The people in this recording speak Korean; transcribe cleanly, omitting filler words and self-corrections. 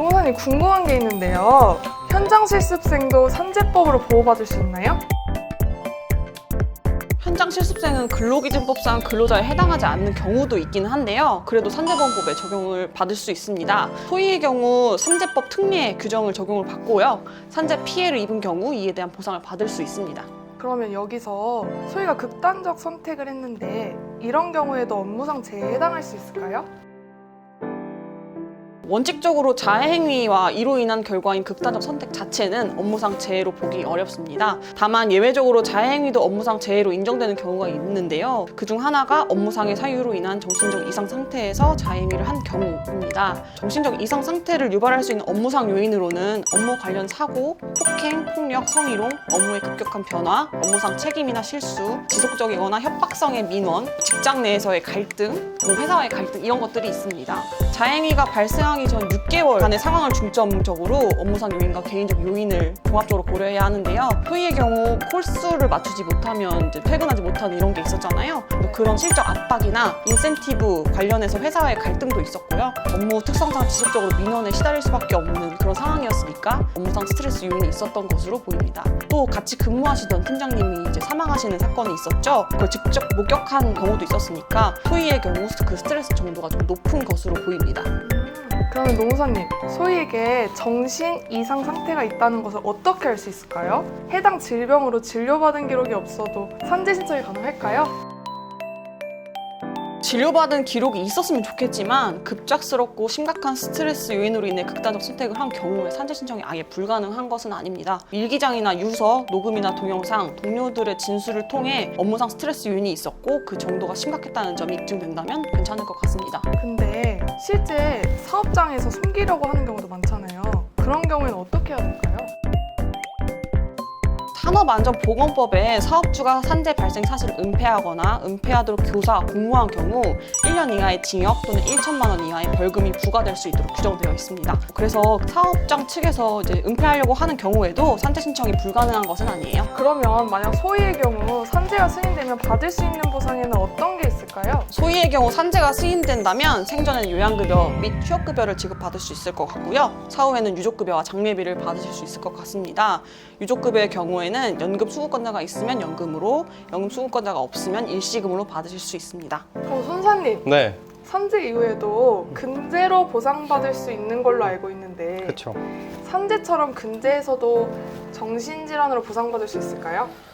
노무사님 궁금한 게 있는데요. 현장 실습생도 산재법으로 보호받을 수 있나요? 현장 실습생은 근로기준법상 근로자에 해당하지 않는 경우도 있기는 한데요. 그래도 산재보험법에 적용을 받을 수 있습니다. 소위의 경우 산재법 특례 규정을 적용을 받고요. 산재 피해를 입은 경우 이에 대한 보상을 받을 수 있습니다. 그러면 여기서 소희가 극단적 선택을 했는데 이런 경우에도 업무상 재해에 해당할 수 있을까요? 원칙적으로 자해행위와 이로 인한 결과인 극단적 선택 자체는 업무상 재해로 보기 어렵습니다. 다만 예외적으로 자해행위도 업무상 재해로 인정되는 경우가 있는데요. 그중 하나가 업무상의 사유로 인한 정신적 이상 상태에서 자해행위를 한 경우입니다. 정신적 이상 상태를 유발할 수 있는 업무상 요인으로는 업무 관련 사고, 폭행, 폭력, 성희롱, 업무의 급격한 변화, 업무상 책임이나 실수, 지속적이거나 협박성의 민원, 직장 내에서의 갈등, 회사와의 갈등 이런 것들이 있습니다. 자해행위가 발생하기 전 6개월간의 상황을 중점적으로 업무상 요인과 개인적 요인을 종합적으로 고려해야 하는데요. 소위의 경우 콜수를 맞추지 못하면 이제 퇴근하지 못하는 이런 게 있었잖아요. 그런 실적 압박이나 인센티브 관련해서 회사와의 갈등도 있었고요. 업무 특성상 지속적으로 민원에 시달릴 수밖에 없는 그런 상황이었으니까 업무상 스트레스 요인이 있었던 것으로 보입니다. 또 같이 근무하시던 팀장님이 이제 사망하시는 사건이 있었죠. 그걸 직접 목격한 경우도 있었으니까 소위의 경우 그 스트레스 정도가 좀 높은 것으로 보입니다. 그러면 노무사님, 소희에게 정신 이상 상태가 있다는 것을 어떻게 알 수 있을까요? 해당 질병으로 진료받은 기록이 없어도 산재 신청이 가능할까요? 진료받은 기록이 있었으면 좋겠지만 급작스럽고 심각한 스트레스 요인으로 인해 극단적 선택을 한 경우에 산재 신청이 아예 불가능한 것은 아닙니다. 일기장이나 유서, 녹음이나 동영상, 동료들의 진술을 통해 업무상 스트레스 요인이 있었고 그 정도가 심각했다는 점이 입증된다면 괜찮을 것 같습니다. 근데 실제 사업장에서 숨기려고 하는 경우도 많잖아요. 그런 경우에는 어떻게 해야 될까요? 산업안전보건법에 사업주가 산재 발생 사실을 은폐하거나 은폐하도록 교사, 공모한 경우 1년 이하의 징역 또는 1천만 원 이하의 벌금이 부과될 수 있도록 규정되어 있습니다. 그래서 사업장 측에서 이제 은폐하려고 하는 경우에도 산재 신청이 불가능한 것은 아니에요. 그러면 만약 소희의 경우 산재가 승인되면 받을 수 있는 보상에는 어떤 게 있을까요? 소위의 경우 산재가 승인된다면 생전에는 요양급여 및 휴업급여를 지급받을 수 있을 것 같고요. 사후에는 유족급여와 장례비를 받으실 수 있을 것 같습니다. 유족급여의 경우에는 연금 수급권자가 있으면 연금으로, 연금 수급권자가 없으면 일시금으로 받으실 수 있습니다. 그럼 손사님, 네, 산재 이후에도 근제로 보상받을 수 있는 걸로 알고 있는데 그렇죠. 산재처럼 근제에서도 정신질환으로 보상받을 수 있을까요?